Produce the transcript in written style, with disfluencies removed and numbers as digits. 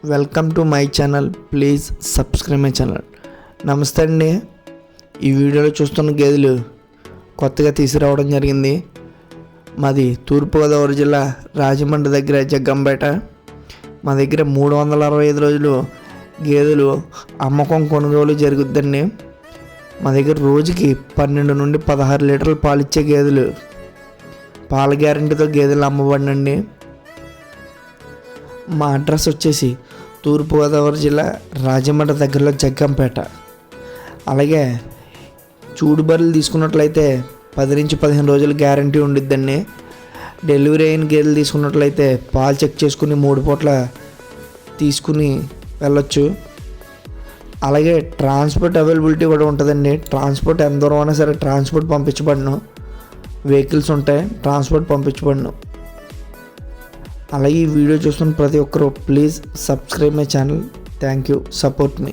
Welcome to my channel. Please subscribe my channel. నమస్తే అండి. ఈ వీడియోలో చూస్తున్న గేదెలు కొత్తగా తీసుకురావడం జరిగింది. మాది తూర్పుగోదావరి జిల్లా రాజమండ్రి దగ్గర జగ్గంపేట. మా దగ్గర 365 రోజులు గేదెలు అమ్మకం కొనుగోలు జరుగుద్దండి. మా దగ్గర రోజుకి 12 నుండి 16 లీటర్లు పాలు ఇచ్చే గేదెలు, పాల గ్యారెంటీతో గేదెలు అమ్మబడినండి. మా అడ్రస్ వచ్చేసి తూర్పుగోదావరి జిల్లా రాజమండ్రి దగ్గరలో జగ్గంపేట. అలాగే చూడు బర్రెలు తీసుకున్నట్లయితే 10 నుంచి 15 రోజులు గ్యారంటీ ఉండిద్దండి. డెలివరీ అయిన గేదెలు తీసుకున్నట్లయితే పాలు చెక్ చేసుకుని 3 పూట్ల తీసుకుని వెళ్ళొచ్చు. అలాగే ట్రాన్స్పోర్ట్ అవైలబిలిటీ కూడా ఉంటుందండి. ట్రాన్స్పోర్ట్ ఎంత దూరం అయినా సరే ట్రాన్స్పోర్ట్ పంపించబడను. వెహికల్స్ ఉంటాయి, ట్రాన్స్పోర్ట్ పంపించబడను. అలాగే ఈ వీడియో చూస్తున్న ప్రతి ఒక్కరూ please subscribe my channel. Thank you. Support me.